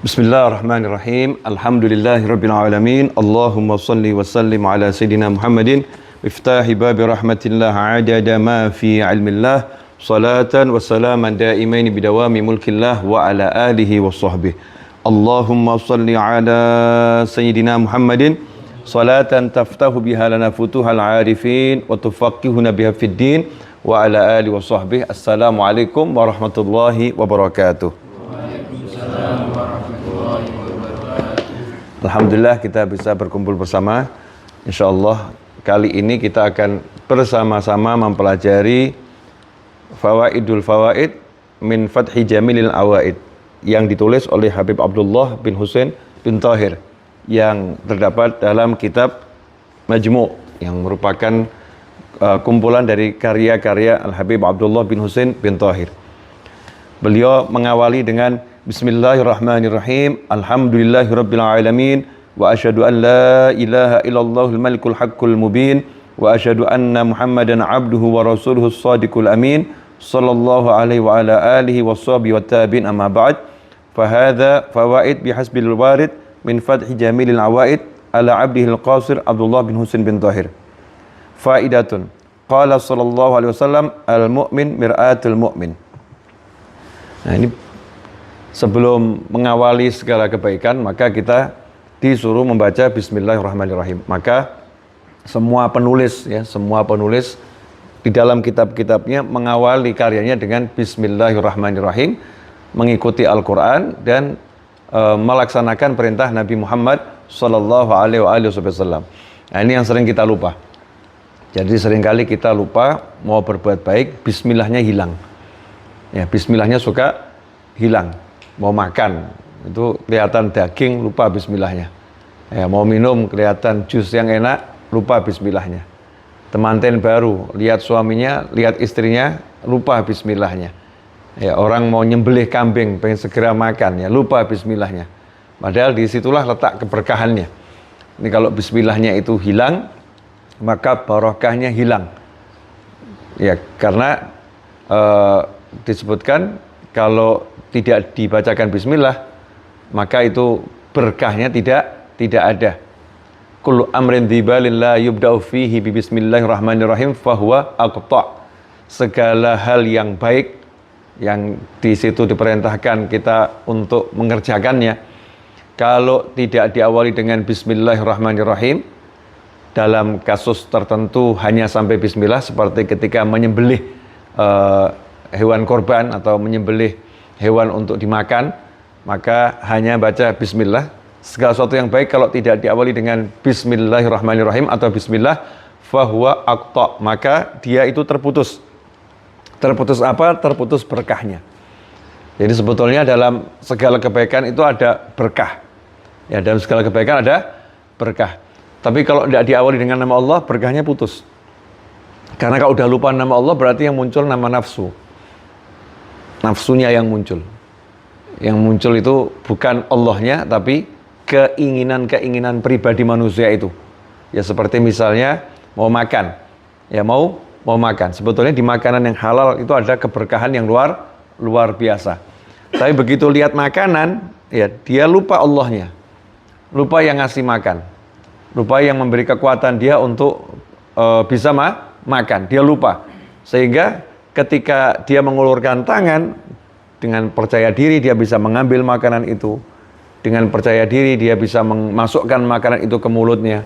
Bismillahirrahmanirrahim. Alhamdulillahirabbil alamin. Allahumma shalli wa sallim ala sayidina Muhammadin miftahi babi rahmatillah adada ma fi ilmillah salatan wa salaman daimain bidawami mulkillah wa ala alihi wa sahbihi. Allahumma shalli ala sayidina Muhammadin salatan taftahu biha lana futuhal arifin wa tufaqihuna biha fid din wa ala alihi wa sahbihi. Assalamualaikum warahmatullahi wabarakatuh. Alhamdulillah kita bisa berkumpul bersama. InsyaAllah kali ini kita akan bersama-sama mempelajari Fawaidul Fawaid min Fathi Jamilil Awaid yang ditulis oleh Habib Abdullah bin Husain bin Thahir yang terdapat dalam kitab Majmu' yang merupakan kumpulan dari karya-karya Al-Habib Abdullah bin Husain bin Thahir. Beliau mengawali dengan Bismillahirrahmanirrahim. Alhamdulillahirabbil alamin wa asyhadu an la ilaha illallahul malikul haqqul mubin wa asyhadu anna Muhammadan abduhu wa rasuluhu shadiqul amin sallallahu alaihi wa ala alihi washabihi wattabi'in amma ba'd. Fa hadza fawaid bihasbil warid min fathi jamilil awaid ala abdihil qasir Abdullah bin Husain bin Thahir. Faidatun. Qala sallallahu alaihi wasallam al mu'min mir'atul mu'min. Nah, ini sebelum mengawali segala kebaikan, maka kita disuruh membaca Bismillahirrahmanirrahim. Maka semua penulis di dalam kitab-kitabnya mengawali karyanya dengan Bismillahirrahmanirrahim, mengikuti Al-Quran dan melaksanakan perintah Nabi Muhammad Sallallahu Alaihi Wasallam. Nah, ini yang sering kita lupa. Jadi seringkali kita lupa mau berbuat baik, Bismillahnya hilang. Ya, Bismillahnya suka hilang. Mau makan itu kelihatan daging, lupa Bismillahnya. Ya, mau minum kelihatan jus yang enak, lupa Bismillahnya. Temanten baru lihat suaminya, lihat istrinya, lupa Bismillahnya. Ya, orang mau nyembelih kambing pengen segera makan, ya lupa Bismillahnya. Padahal disitulah letak keberkahannya. Ini kalau Bismillahnya itu hilang, maka barokahnya hilang. Ya, karena disebutkan kalau tidak dibacakan bismillah, maka itu berkahnya tidak ada. Kullu amrin dzibalin la yubda'u fihi bi bismillahirrahmanirrahim fahuwa aqta'. Segala hal yang baik yang di situ diperintahkan kita untuk mengerjakannya, kalau tidak diawali dengan bismillahirrahmanirrahim, dalam kasus tertentu hanya sampai bismillah, seperti ketika menyembelih hewan korban atau menyembelih hewan untuk dimakan, maka hanya baca bismillah. Segala sesuatu yang baik kalau tidak diawali dengan bismillahirrahmanirrahim atau bismillah, fahuwa aqta', maka dia itu terputus. Terputus apa? Terputus berkahnya. Jadi sebetulnya dalam segala kebaikan itu ada berkah. Ya, dalam segala kebaikan ada berkah. Tapi kalau tidak diawali dengan nama Allah, berkahnya putus. Karena kalau udah lupa nama Allah, berarti yang muncul nama nafsu. Nafsunya yang muncul. Yang muncul itu bukan Allahnya, tapi keinginan-keinginan pribadi manusia itu. Ya seperti misalnya mau makan. Ya mau makan. Sebetulnya di makanan yang halal itu ada keberkahan yang luar biasa. Tapi begitu lihat makanan, ya dia lupa Allahnya. Lupa yang ngasih makan. Lupa yang memberi kekuatan dia untuk bisa makan. Dia lupa. Sehingga ketika dia mengulurkan tangan, dengan percaya diri dia bisa mengambil makanan itu. Dengan percaya diri dia bisa memasukkan makanan itu ke mulutnya.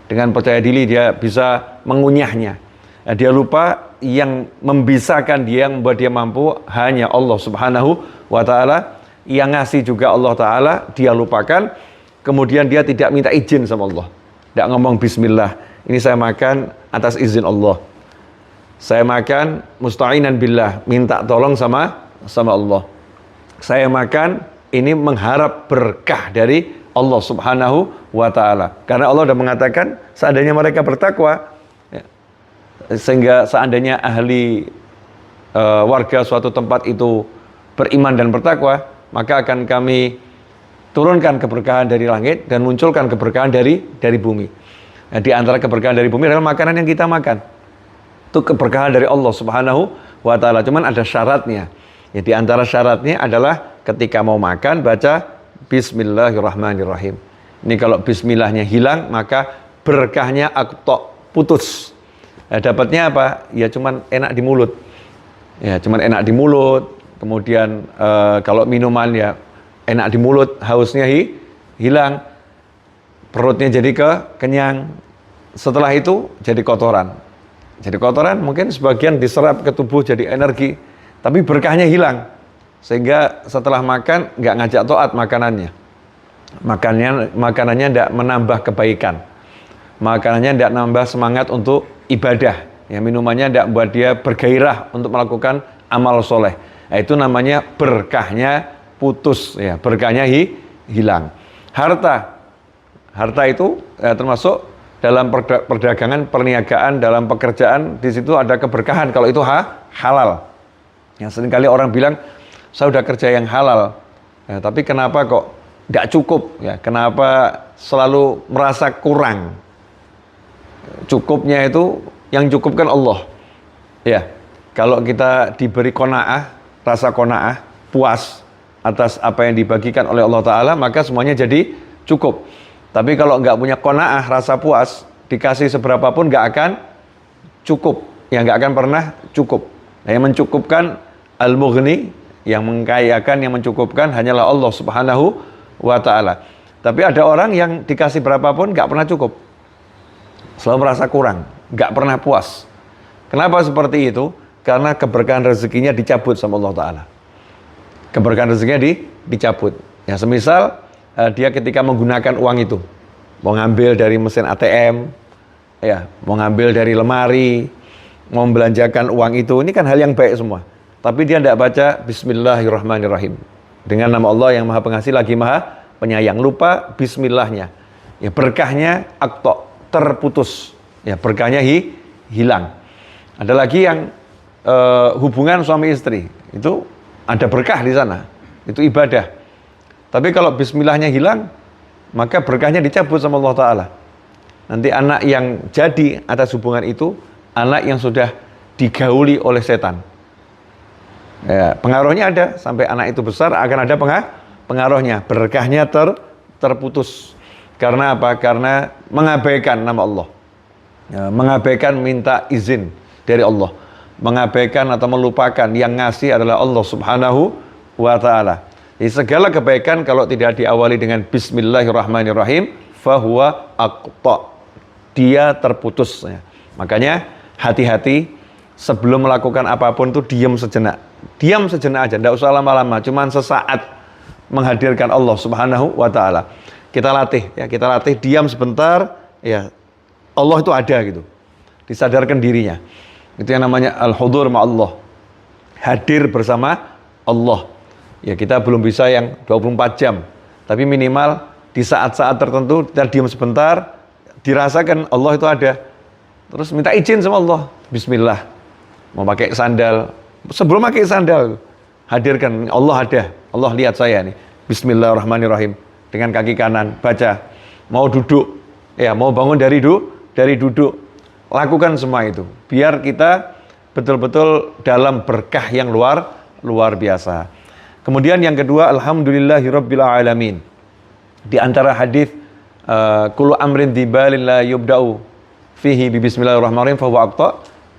Dengan percaya diri dia bisa mengunyahnya. Nah, dia lupa yang membisakan dia, yang membuat dia mampu hanya Allah Subhanahu wa Ta'ala. Yang ngasih juga Allah Ta'ala, dia lupakan. Kemudian dia tidak minta izin sama Allah. Tidak ngomong bismillah, ini saya makan atas izin Allah. Saya makan musta'inan billah, minta tolong sama Allah. Saya makan ini mengharap berkah dari Allah Subhanahu wa Ta'ala. Karena Allah sudah mengatakan seandainya mereka bertakwa, ya, sehingga seandainya ahli warga suatu tempat itu beriman dan bertakwa, maka akan kami turunkan keberkahan dari langit dan munculkan keberkahan dari bumi. Nah, di antara keberkahan dari bumi adalah makanan yang kita makan. Itu keberkahan dari Allah Subhanahu wa Ta'ala. Cuman ada syaratnya. Ya, di antara syaratnya adalah ketika mau makan baca Bismillahirrahmanirrahim. Ini kalau bismillahnya hilang, maka berkahnya putus. Dapatnya apa? Ya cuman enak di mulut. Ya cuman enak di mulut. Kemudian kalau minuman ya enak di mulut, hausnya hilang. Perutnya jadi kenyang. Setelah itu jadi kotoran. Jadi kotoran mungkin sebagian diserap ke tubuh jadi energi, tapi berkahnya hilang. Sehingga setelah makan nggak ngajak taat makanannya. Makanannya tidak menambah kebaikan. Makanannya tidak nambah semangat untuk ibadah. Ya, minumannya tidak membuat dia bergairah untuk melakukan amal soleh. Nah, itu namanya berkahnya putus. Ya, berkahnya hilang. Harta itu termasuk dalam perdagangan, perniagaan, dalam pekerjaan, di situ ada keberkahan kalau itu halal. Yang seringkali orang bilang, saya sudah kerja yang halal, ya, tapi kenapa kok tidak cukup? Ya, kenapa selalu merasa kurang? Cukupnya itu yang cukupkan Allah. Ya, kalau kita diberi qanaah, rasa qanaah, puas atas apa yang dibagikan oleh Allah Ta'ala, maka semuanya jadi cukup. Tapi kalau nggak punya qanaah, rasa puas, dikasih seberapa pun nggak akan cukup. Ya, nggak akan pernah cukup. Nah, yang mencukupkan al-mughni, yang mengkayakan, yang mencukupkan hanyalah Allah Subhanahu wa Ta'ala. Tapi ada orang yang dikasih berapapun nggak pernah cukup, selalu merasa kurang, nggak pernah puas. Kenapa seperti itu? Karena keberkahan rezekinya dicabut sama Allah Ta'ala. Keberkahan rezekinya dicabut. Ya, semisal dia ketika menggunakan uang itu, mau ngambil dari mesin ATM, ya, mau ngambil dari lemari, mau membelanjakan uang itu, ini kan hal yang baik semua. Tapi dia tidak baca Bismillahirrahmanirrahim. Dengan nama Allah yang Maha Pengasih lagi Maha Penyayang. Lupa Bismillahnya. Ya, berkahnya terputus. Ya, berkahnya hilang. Ada lagi yang hubungan suami istri. Itu ada berkah di sana. Itu ibadah. Tapi kalau Bismillahnya hilang, maka berkahnya dicabut sama Allah Ta'ala. Nanti anak yang jadi atas hubungan itu, anak yang sudah digauli oleh setan. Ya, pengaruhnya ada, sampai anak itu besar akan ada pengaruhnya, berkahnya terputus. Karena apa? Karena mengabaikan nama Allah, ya, mengabaikan minta izin dari Allah, mengabaikan atau melupakan yang ngasih adalah Allah Subhanahu wa Ta'ala. Jadi segala kebaikan kalau tidak diawali dengan Bismillahirrahmanirrahim, fahuwa aqta, dia terputus. Ya. Makanya hati-hati sebelum melakukan apapun itu diam sejenak. Diam sejenak aja, tidak usah lama-lama, cuman sesaat menghadirkan Allah Subhanahu wa Ta'ala. Kita latih diam sebentar, ya, Allah itu ada gitu. Disadarkan dirinya. Itu yang namanya al-hudur ma'allah. Hadir bersama Allah. Ya, kita belum bisa yang 24 jam, tapi minimal di saat-saat tertentu kita diam sebentar, dirasakan Allah itu ada. Terus minta izin sama Allah. Bismillah. Mau pakai sandal, sebelum pakai sandal, hadirkan Allah ada. Allah lihat saya nih. Bismillahirrahmanirrahim. Dengan kaki kanan baca. Mau duduk, ya, mau bangun dari duduk, lakukan semua itu. Biar kita betul-betul dalam berkah yang luar biasa. Kemudian yang kedua, alhamdulillahirabbil alamin. Di antara hadis kullu amrin dibalin la yubda'u fihi bi bismillahirrahmanirrahim fa huwa aqta.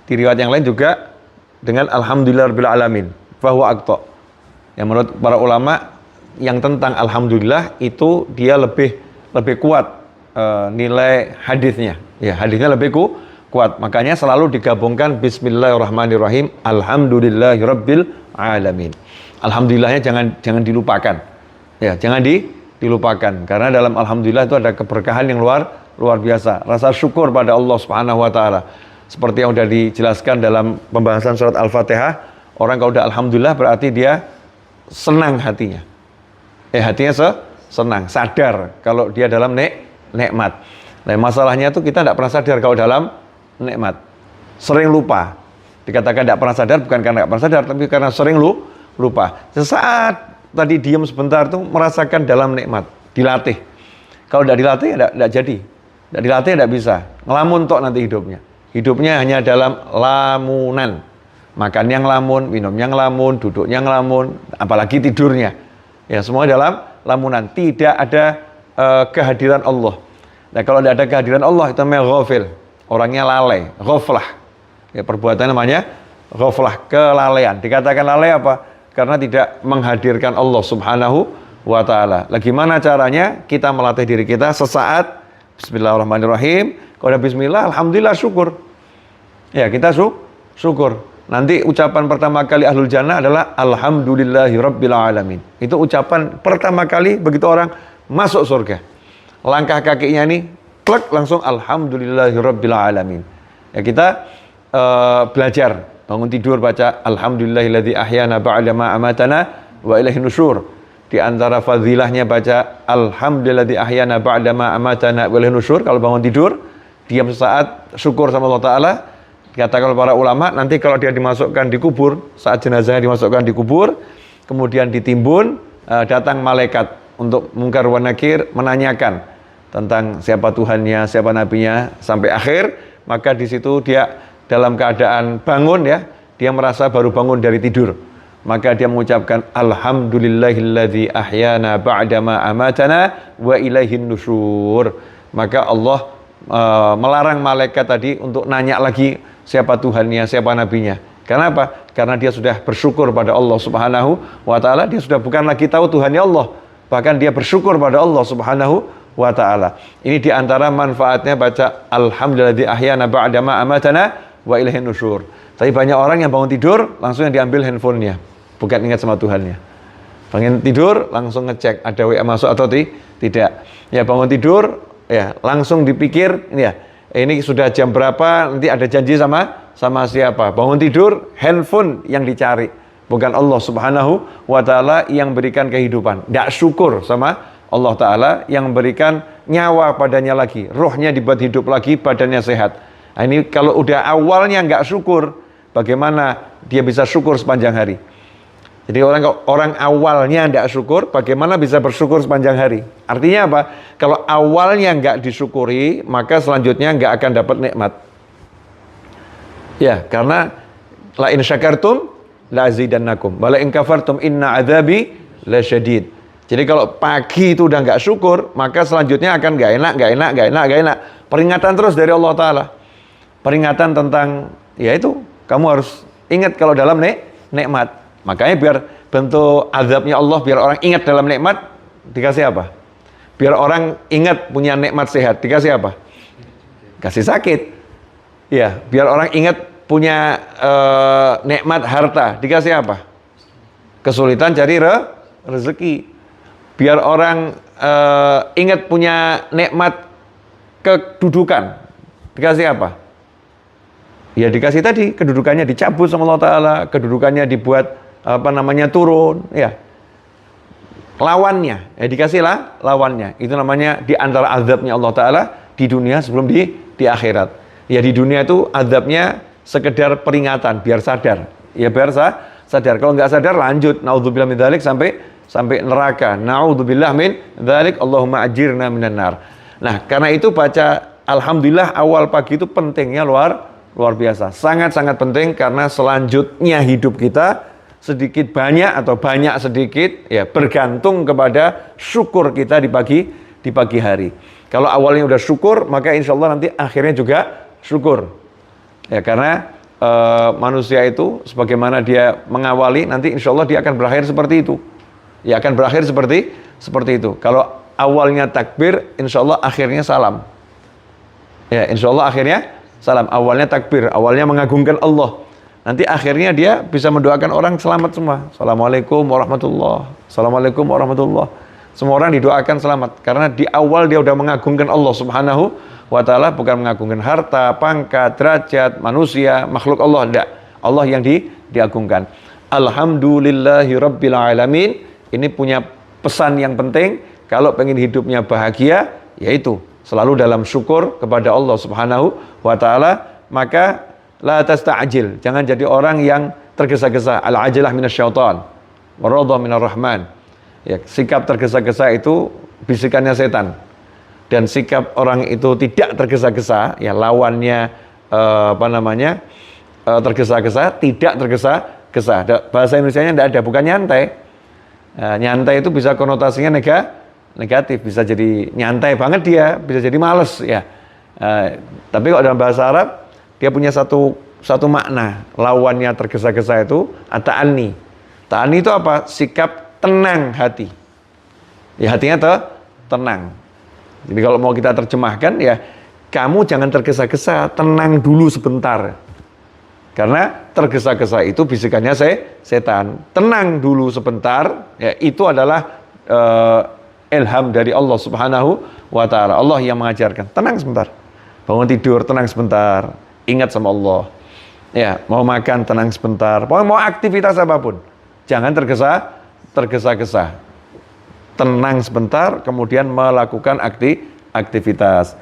Di riwayat yang lain juga dengan alhamdulillahirabbil alamin fa huwa aqta. Yang menurut para ulama yang tentang alhamdulillah itu dia lebih kuat nilai hadisnya. Ya, hadisnya lebih kuat. Makanya selalu digabungkan bismillahirrahmanirrahim, alhamdulillahirabbil alamin. Alhamdulillahnya jangan dilupakan. Ya, jangan dilupakan karena dalam alhamdulillah itu ada keberkahan yang luar biasa. Rasa syukur pada Allah Subhanahu wa Ta'ala. Seperti yang sudah dijelaskan dalam pembahasan surat Al-Fatihah, orang kalau udah alhamdulillah berarti dia senang hatinya. Hatinya senang, sadar kalau dia dalam nikmat. Nah, masalahnya itu kita tidak pernah sadar kalau dalam nikmat. Sering lupa. Dikatakan tidak pernah sadar bukan karena tidak pernah sadar, tapi karena sering lupa. Sesaat tadi diam sebentar tuh merasakan dalam nikmat. Dilatih. Kalau tidak dilatih ya tidak jadi. Tidak dilatih tidak bisa. Ngelamun tok nanti hidupnya. Hidupnya hanya dalam lamunan. Makan yang lamun, minum yang lamun, duduk yang lamun, apalagi tidurnya. Ya, semua dalam lamunan, tidak ada kehadiran Allah. Nah, kalau tidak ada kehadiran Allah itu namanya ghafil, orangnya lalai, ghaflah. Ya, perbuatan namanya ghaflah, kelalaian. Dikatakan lalai apa? Karena tidak menghadirkan Allah Subhanahu wa ta'ala. Lah gimana caranya kita melatih diri kita sesaat bismillahirrahmanirrahim, kalau ada bismillah alhamdulillah syukur. Ya, kita syukur. Nanti ucapan pertama kali ahlul jannah adalah alhamdulillahi rabbil alamin. Itu ucapan pertama kali begitu orang masuk surga. Langkah kakinya ini plek langsung alhamdulillahi rabbil alamin. Ya, kita belajar bangun tidur baca alhamdulillahilladzi ahyana ba'da ma amatana wa ilaihin nusyur. Di antara fadilahnya baca alhamdulillahilladzi ahyana ba'da ma amatana wa ilaihin nusyur. Kalau bangun tidur diam sesaat syukur sama Allah taala. Dikatakan oleh para ulama nanti kalau dia dimasukkan di kubur, saat jenazahnya dimasukkan di kubur, kemudian ditimbun, datang malaikat untuk mungkar wa nakir menanyakan tentang siapa Tuhannya, siapa nabinya sampai akhir, maka di situ dia dalam keadaan bangun ya, dia merasa baru bangun dari tidur. Maka dia mengucapkan alhamdulillahilladzi ahyana ba'da ma amatana wa ilaihin nusyur. Maka Allah melarang malaikat tadi untuk nanya lagi siapa Tuhannya, siapa nabinya. Karena apa? Karena dia sudah bersyukur pada Allah Subhanahu wa ta'ala, dia sudah bukan lagi tahu Tuhannya Allah, bahkan dia bersyukur pada Allah Subhanahu wa ta'ala. Ini diantara manfaatnya baca alhamdulilladzi ahyana ba'da ma amatana wa ilaihin nusyur. Tapi banyak orang yang bangun tidur langsung yang diambil handphonenya, bukan ingat sama Tuhannya. Bangun tidur langsung ngecek ada WA masuk atau tidak. Ya, bangun tidur ya langsung dipikir ini sudah jam berapa, nanti ada janji sama siapa. Bangun tidur handphone yang dicari, bukan Allah Subhanahu wa ta'ala yang berikan kehidupan. Tidak syukur sama Allah ta'ala yang berikan nyawa padanya lagi, rohnya dibuat hidup lagi, badannya sehat. Nah, ini kalau udah awalnya nggak syukur, bagaimana dia bisa syukur sepanjang hari? Jadi orang awalnya tidak syukur, bagaimana bisa bersyukur sepanjang hari? Artinya apa? Kalau awalnya nggak disyukuri, maka selanjutnya nggak akan dapat nikmat. Ya, karena la in syakartum la azidannakum, wa la in kafartum inna adzabi lasyadid. Jadi kalau pagi itu udah nggak syukur, maka selanjutnya akan nggak enak. Peringatan terus dari Allah Ta'ala. Peringatan tentang, ya itu, kamu harus ingat kalau dalam nikmat. Makanya biar bentuk azabnya Allah, biar orang ingat dalam nikmat, dikasih apa? Biar orang ingat punya nikmat sehat, dikasih apa? Kasih sakit. Ya, biar orang ingat punya nikmat harta, dikasih apa? Kesulitan cari rezeki. Biar orang ingat punya nikmat kedudukan, dikasih apa? Ya dikasih tadi, kedudukannya dicabut sama Allah Ta'ala, kedudukannya dibuat turun, ya. Lawannya, ya dikasihlah lawannya. Itu namanya di antara azabnya Allah Ta'ala di dunia sebelum di akhirat. Ya di dunia itu azabnya sekedar peringatan, biar sadar. Ya biar sadar. Kalau nggak sadar lanjut, naudzubillah min dzalik sampai neraka. Naudzubillah min dzalik, Allahumma ajirna minan nar. Nah, karena itu baca alhamdulillah awal pagi itu pentingnya luar biasa. Sangat-sangat penting karena selanjutnya hidup kita sedikit banyak atau banyak sedikit ya bergantung kepada syukur kita di pagi hari. Kalau awalnya udah syukur, maka insya Allah nanti akhirnya juga syukur. Ya karena manusia itu sebagaimana dia mengawali, nanti insya Allah dia akan berakhir seperti itu. Ya akan berakhir seperti itu. Kalau awalnya takbir, insya Allah akhirnya salam. Ya insya Allah akhirnya salam. Awalnya takbir, awalnya mengagungkan Allah. Nanti akhirnya dia bisa mendoakan orang selamat semua. Assalamualaikum warahmatullahi. Assalamualaikum warahmatullahi. Semua orang didoakan selamat. Karena di awal dia udah mengagungkan Allah Subhanahu wa ta'ala. Bukan mengagungkan harta, pangkat, derajat, manusia, makhluk Allah. Tidak. Allah yang diagungkan. Alhamdulillahi rabbil alamin. Ini punya pesan yang penting. Kalau pengen hidupnya bahagia, yaitu selalu dalam syukur kepada Allah Subhanahu wa ta'ala. Maka la tasta'jil, jangan jadi orang yang tergesa-gesa. Al-ajilah minasyaitan, waradha minar rahman. Ya, sikap tergesa-gesa itu bisikannya setan. Dan sikap orang itu tidak tergesa-gesa, ya lawannya tergesa-gesa, tidak tergesa-gesa. Bahasa Indonesianya tidak ada, bukan nyantai. Nyantai itu bisa konotasinya negatif, bisa jadi nyantai banget dia, bisa jadi males ya. Tapi kalau dalam bahasa Arab dia punya satu makna, lawannya tergesa-gesa itu ta'anni. Ta'anni itu apa? Sikap tenang hati. Ya hatinya tenang. Jadi kalau mau kita terjemahkan ya, kamu jangan tergesa-gesa, tenang dulu sebentar. Karena tergesa-gesa itu bisikannya setan. Tenang dulu sebentar, ya itu adalah ilham dari Allah Subhanahu wa Ta'ala. Allah yang mengajarkan. Tenang sebentar. Bangun tidur, tenang sebentar. Ingat sama Allah. Ya, mau makan, tenang sebentar. Mau aktivitas apapun, jangan tergesa-gesa. Tenang sebentar, kemudian melakukan aktivitas.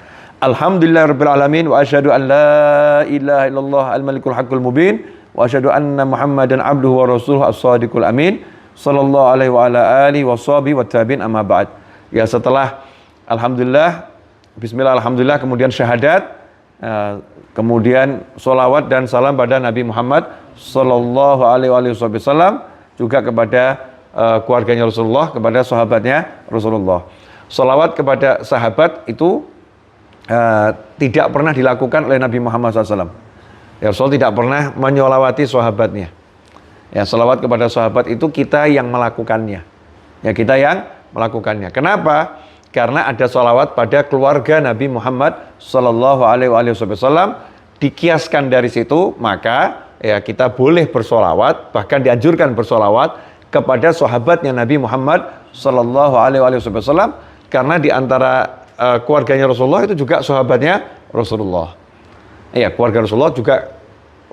Alhamdulillahirabbil alamin wa asyhadu an la ilaha illallah al-malikul haqqul mubin wa asyhadu anna Muhammadan abduhu wa rasuluhu as-shadiqul amin sallallahu alaihi wa ala alihi wa sahbihi wa tabi'in amma ba'd. Ya, setelah alhamdulillah, bismillah alhamdulillah, kemudian syahadat, kemudian sholawat dan salam pada Nabi Muhammad sallallahu alaihi wasallam, juga kepada keluarganya Rasulullah, kepada sahabatnya Rasulullah. Sholawat kepada sahabat itu tidak pernah dilakukan oleh Nabi Muhammad SAW. Ya, Rasul tidak pernah menyolawati sahabatnya. Ya, sholawat kepada sahabat itu kita yang melakukannya. Ya, kita yang melakukannya. Kenapa? Karena ada sholawat pada keluarga Nabi Muhammad Sallallahu Alaihi Wasallam. Dikiaskan dari situ, maka ya kita boleh bersolawat, bahkan dianjurkan bersolawat kepada sahabatnya Nabi Muhammad Sallallahu Alaihi Wasallam, karena di antara keluarganya Rasulullah itu juga sahabatnya Rasulullah. Ya, keluarga Rasulullah juga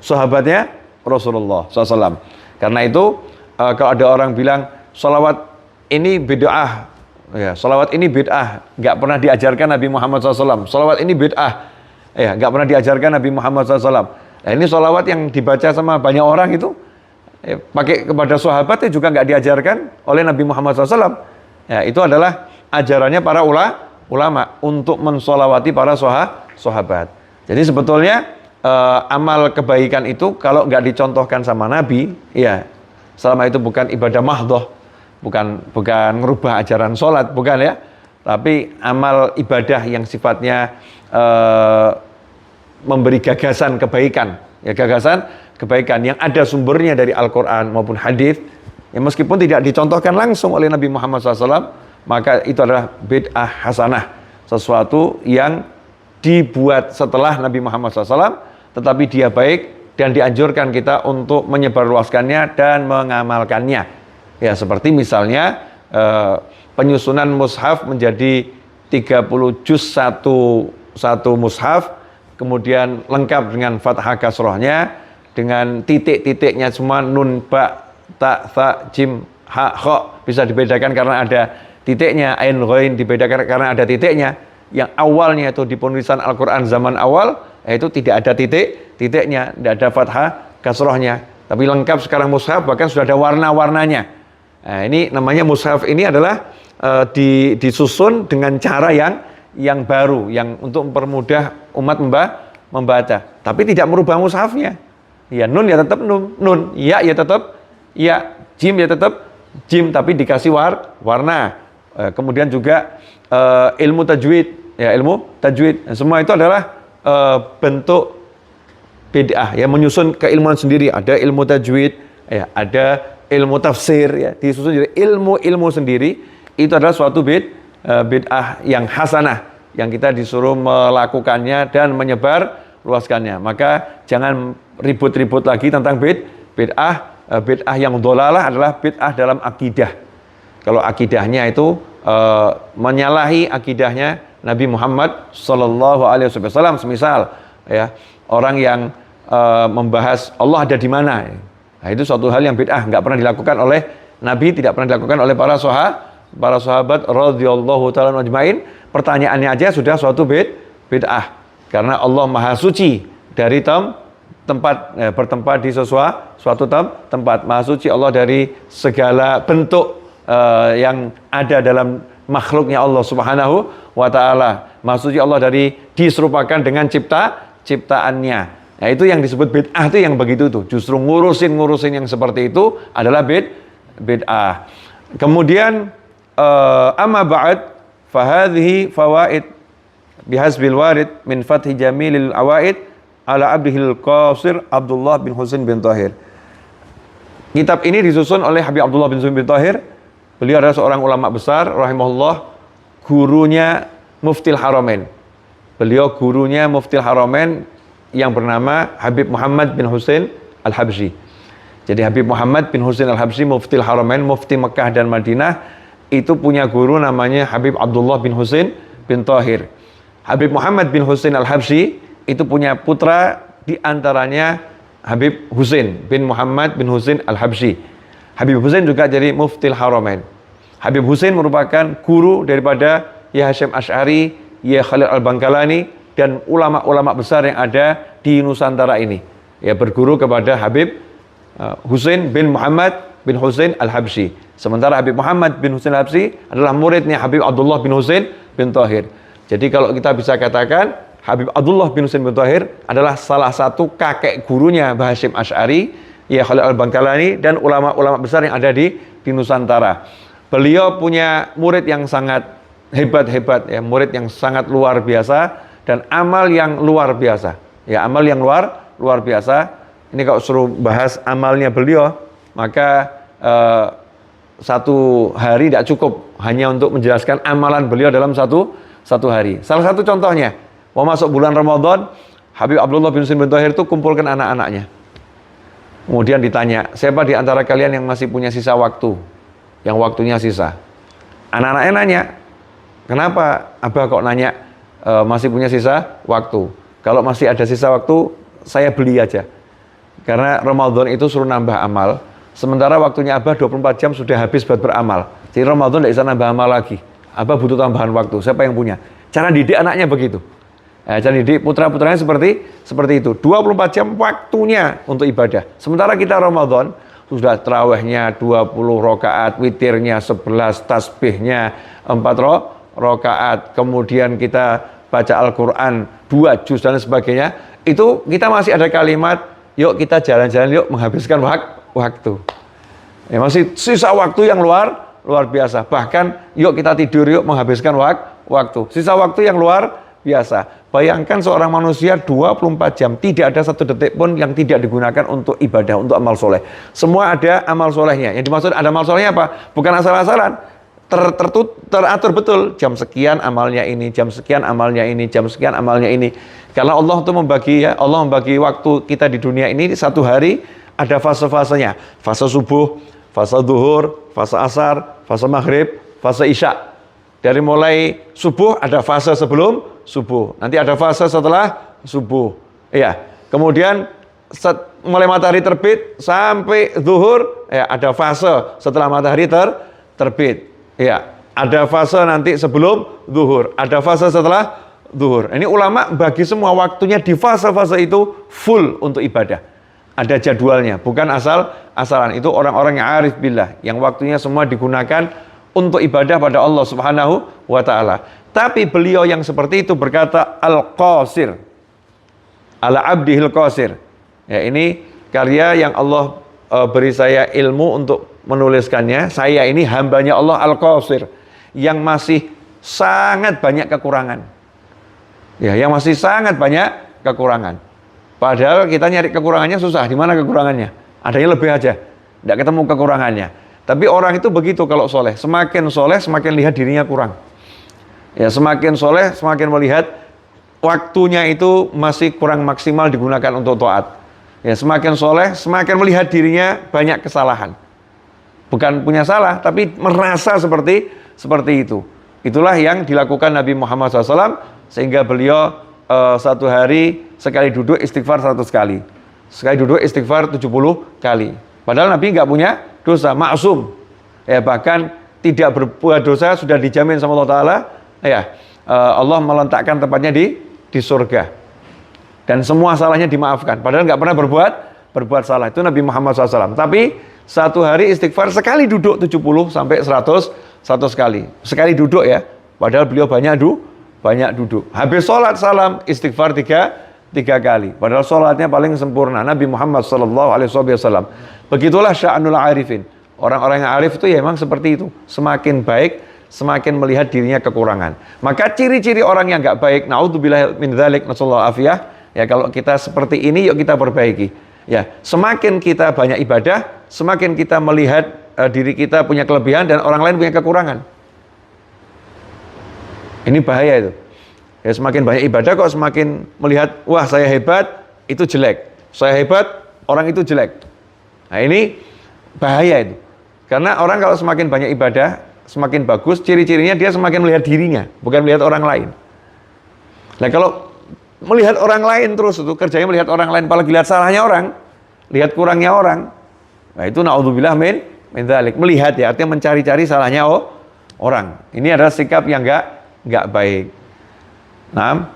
sahabatnya Rasulullah SAW. Karena itu kalau ada orang bilang sholawat ini bid'ah, ya, sholawat ini bid'ah, nggak pernah diajarkan Nabi Muhammad SAW. Sholawat ini bid'ah, ya, nggak pernah diajarkan Nabi Muhammad SAW. Nah, ini sholawat yang dibaca sama banyak orang itu, ya, pakai kepada sahabat itu juga nggak diajarkan oleh Nabi Muhammad SAW. Ya, itu adalah ajarannya para ulama untuk mensolawati para sahabat. Jadi sebetulnya amal kebaikan itu kalau nggak dicontohkan sama Nabi, ya selama itu bukan ibadah mahdhah, bukan ngerubah ajaran sholat, bukan ya, tapi amal ibadah yang sifatnya memberi gagasan kebaikan, ya gagasan kebaikan yang ada sumbernya dari Al-Quran maupun hadis, ya meskipun tidak dicontohkan langsung oleh Nabi Muhammad SAW, maka itu adalah bid'ah hasanah, sesuatu yang dibuat setelah Nabi Muhammad SAW, tetapi dia baik dan dianjurkan kita untuk menyebarluaskannya dan mengamalkannya. Ya, seperti misalnya penyusunan mushaf menjadi 30 juz satu mushaf, kemudian lengkap dengan fathah kasrohnya, dengan titik-titiknya semua, nun, ba, ta, tha, jim, ha, kha, bisa dibedakan karena ada titiknya. Ain, ghain dibedakan karena ada titiknya. Yang awalnya itu di penulisan Al-Quran zaman awal, itu tidak ada titiknya, tidak ada fathah kasrohnya. Tapi lengkap sekarang mushaf, bahkan sudah ada warna-warnanya. Nah, ini namanya mushaf ini adalah disusun dengan cara yang baru, yang untuk mempermudah umat membaca. Tapi tidak merubah mushafnya. Ya, nun ya tetap nun, ya tetap ya, jim ya tetap jim, tapi dikasih warna. Kemudian juga ilmu tajwid, ya ilmu tajwid. Semua itu adalah bentuk bid'ah, ya menyusun keilmuan sendiri. Ada ilmu tajwid, ya ada ilmu tafsir, ya disusun jadi ilmu sendiri. Itu adalah suatu bid'ah yang hasanah, yang kita disuruh melakukannya dan menyebar luaskannya. Maka jangan ribut-ribut lagi tentang bid'ah. Bid'ah yang dhalalah adalah bid'ah dalam akidah. Kalau akidahnya itu menyalahi akidahnya Nabi Muhammad Sallallahu Alaihi Wasallam, semisal ya orang yang membahas Allah ada di mana, nah, itu suatu hal yang bid'ah, nggak pernah dilakukan oleh Nabi, tidak pernah dilakukan oleh para sahabat radhiyallahu taala ajmain. Pertanyaannya aja sudah suatu bid'ah, karena Allah Maha Suci dari tempat bertempat di suatu tempat. Maha Suci Allah dari segala bentuk yang ada dalam makhluknya Allah Subhanahu wa Ta'ala. Maha Suci Allah dari diserupakan dengan ciptaannya. Nah, itu yang disebut bid'ah, itu yang begitu tuh. Justru ngurusin yang seperti itu adalah bid'ah. Kemudian amma ba'd fahadhihi fawaid bihasbil warid min fathi jamilil awaid ala abdihil qasir Abdullah bin Husain bin Tahir. Kitab ini disusun oleh Habib Abdullah bin Husain bin Tahir. Beliau adalah seorang ulama besar rahimahullah, gurunya Muftil Haramain. Beliau gurunya Muftil Haramain yang bernama Habib Muhammad bin Husain Al-Habsyi. Jadi Habib Muhammad bin Husain Al-Habsyi, Muftil Haramain, Mufti Mekah dan Madinah, itu punya guru namanya Habib Abdullah bin Husain bin Tahir. Habib Muhammad bin Husain Al-Habsyi itu punya putra, di antaranya Habib Husain bin Muhammad bin Husain Al-Habsyi. Habib Husain juga jadi Muftil Haramain. Habib Husain merupakan guru daripada Ya Hasyim Asy'ari, Ya Khalil Al-Bangkalani, dan ulama-ulama besar yang ada di Nusantara ini. Ya, berguru kepada Habib Husain bin Muhammad bin Husain Al-Habsyi. Sementara Habib Muhammad bin Husain Al-Habsyi adalah muridnya Habib Abdullah bin Husain bin Tahir. Jadi kalau kita bisa katakan Habib Abdullah bin Husain bin Tahir adalah salah satu kakek gurunya Mbah Hasyim Asy'ari, Ya Khalil Al-Bangkalani, dan ulama-ulama besar yang ada di Nusantara. Beliau punya murid yang sangat hebat-hebat, ya, murid yang sangat luar biasa dan amal yang luar biasa. Ya, amal yang luar biasa. Ini kalau suruh bahas amalnya beliau, maka satu hari tidak cukup hanya untuk menjelaskan amalan beliau dalam satu hari. Salah satu contohnya, mau masuk bulan Ramadan, Habib Abdullah bin Husain bin Tahir itu kumpulkan anak-anaknya. Kemudian ditanya, siapa di antara kalian yang masih punya sisa waktu? Yang waktunya sisa. Anak-anaknya nanya, kenapa Abah kok nanya masih punya sisa waktu? Kalau masih ada sisa waktu, saya beli aja. Karena Ramadan itu suruh nambah amal, sementara waktunya Abah 24 jam sudah habis buat beramal. Jadi Ramadan tidak bisa nambah amal lagi. Abah butuh tambahan waktu. Siapa yang punya? Cara didik anaknya begitu. Cara didik putra-putranya seperti itu. 24 jam waktunya untuk ibadah. Sementara kita Ramadan sudah tarawihnya 20 rakaat, witirnya 11, tasbihnya 4 rakaat, kemudian kita baca Al-Quran 2 juz dan sebagainya. Itu kita masih ada kalimat, yuk kita jalan-jalan, yuk menghabiskan waktu. Ya, masih sisa waktu yang luar biasa. Bahkan yuk kita tidur, yuk menghabiskan waktu. Sisa waktu yang luar biasa. Bayangkan seorang manusia 24 jam, tidak ada satu detik pun yang tidak digunakan untuk ibadah, untuk amal soleh. Semua ada amal solehnya. Yang dimaksud ada amal solehnya apa? Bukan asal-asalan. Teratur betul. Jam sekian amalnya ini, jam sekian amalnya ini, jam sekian amalnya ini. Karena Allah itu Allah membagi waktu kita di dunia ini satu hari ada fase-fasenya. Fase subuh, fase zuhur, fase asar, fase maghrib, fase isya. Dari mulai subuh ada fase sebelum subuh. Nanti ada fase setelah subuh. Iya. Kemudian mulai matahari terbit sampai zuhur, ya, ada fase setelah matahari terbit. Ya, ada fase nanti sebelum zuhur, ada fase setelah zuhur. Ini ulama bagi semua waktunya di fase-fase itu full untuk ibadah. Ada jadwalnya, bukan asal-asalan. Itu orang-orang yang arif billah, yang waktunya semua digunakan untuk ibadah pada Allah Subhanahu wa taala. Tapi beliau yang seperti itu berkata Al-Qasir ala abdihil qasir. Ya, ini karya yang Allah beri saya ilmu untuk menuliskannya. Saya ini hambanya Allah Al-Qasir yang masih sangat banyak kekurangan. Ya, yang masih sangat banyak kekurangan. Padahal kita nyari kekurangannya susah. Di mana kekurangannya? Adanya lebih aja. Tidak ketemu kekurangannya. Tapi orang itu begitu kalau soleh. Semakin soleh, semakin lihat dirinya kurang. Ya, semakin soleh, semakin melihat waktunya itu masih kurang maksimal digunakan untuk taat. Ya, semakin soleh, semakin melihat dirinya banyak kesalahan. Bukan punya salah, tapi merasa seperti itu. Itulah yang dilakukan Nabi Muhammad SAW, sehingga beliau satu hari sekali duduk istighfar 100 kali. Sekali duduk istighfar 70 kali. Padahal Nabi nggak punya dosa, maksum. Ya, bahkan tidak berbuat dosa sudah dijamin sama Allah Ta'ala. Ya, Allah meletakkan tempatnya di surga. Dan semua salahnya dimaafkan. Padahal nggak pernah berbuat salah. Itu Nabi Muhammad SAW. Tapi satu hari istighfar sekali duduk 70 sampai 100 kali. Sekali duduk ya. Padahal beliau banyak duduk. Habis sholat salam istighfar tiga kali. Padahal sholatnya paling sempurna. Nabi Muhammad SAW. Begitulah sya'nul arifin. Orang-orang yang arif itu ya memang seperti itu. Semakin baik, semakin melihat dirinya kekurangan. Maka ciri-ciri orang yang nggak baik, naudzubillah min dzalik, nasallahu afiyah. Ya kalau kita seperti ini, yuk kita perbaiki. Ya, semakin kita banyak ibadah, semakin kita melihat diri kita punya kelebihan dan orang lain punya kekurangan. Ini bahaya itu. Ya, semakin banyak ibadah kok semakin melihat, wah saya hebat, itu jelek. Saya hebat, orang itu jelek. Nah ini bahaya itu. Karena orang kalau semakin banyak ibadah, semakin bagus, ciri-cirinya dia semakin melihat dirinya, bukan melihat orang lain. Nah kalau melihat orang lain terus, itu kerjanya melihat orang lain, apalagi lihat salahnya orang, lihat kurangnya orang. Nah itu naudzubillah min dzalik. Melihat ya, artinya mencari-cari salahnya orang. Ini adalah sikap yang enggak baik. Nah,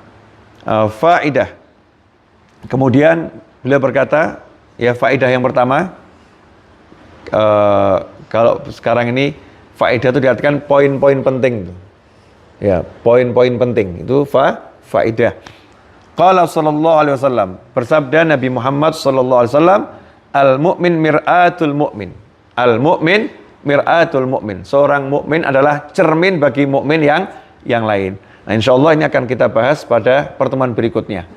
faidah. Kemudian beliau berkata, ya faidah yang pertama, kalau sekarang ini faedah itu diartikan poin-poin penting. Ya, poin-poin penting itu faedah. Qala sallallahu alaihi wasallam, bersabda Nabi Muhammad sallallahu alaihi wasallam, al-mu'min mir'atul mu'min. Al-mu'min mir'atul mu'min. Seorang mukmin adalah cermin bagi mukmin yang lain. Nah, insyaallah ini akan kita bahas pada pertemuan berikutnya.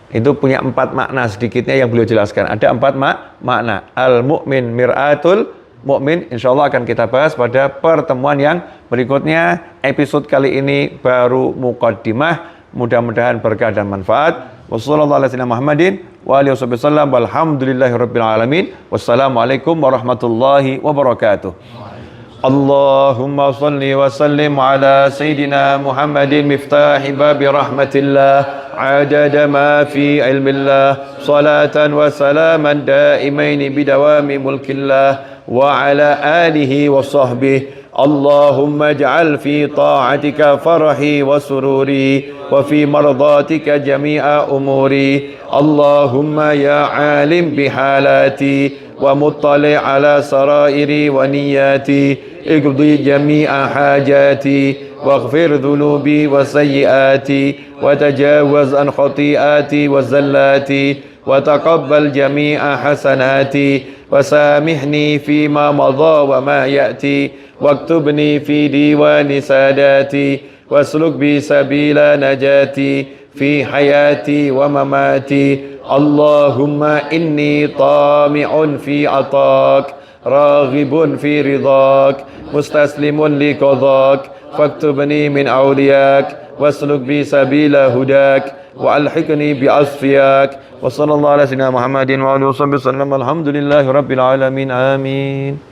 Itu punya 4 makna sedikitnya yang beliau jelaskan. Ada 4 makna. Al-mu'min mir'atul mukmin, insyaallah akan kita bahas pada pertemuan yang berikutnya. Episode kali ini baru muqaddimah, mudah-mudahan berkah dan manfaat. Wassalamualaikum warahmatullahi wabarakatuh. Allahumma salli wa sallim ala sayyidina Muhammadin miftahi babi rahmatillah عدد ما في علم الله صلاة وسلاما دائمين بدوام ملك الله وعلى آله وصحبه اللهم اجعل في طاعتك فرحي وسروري وفي مرضاتك جميع أموري اللهم يا عالم بحالاتي ومطلع على سرائري ونياتي اقضي جميع حاجاتي واغفر ذنوبي وسيئاتي وتجاوز عن خطيئاتي وزلاتي وتقبل جميع حسناتي وسامحني فيما مضى وما يأتي واكتبني في ديوان ساداتي واسلك بي سبيل نجاتي في حياتي ومماتي اللهم إني طامع في عطاك راغب في رضاك مستسلم لقضاك فاكتبني من أولياك واسلك بي سبيل هداك وألحقني بأصفياك وصلى الله على سيدنا محمد وعلى آله وصحبه وسلم الحمد لله رب العالمين آمين.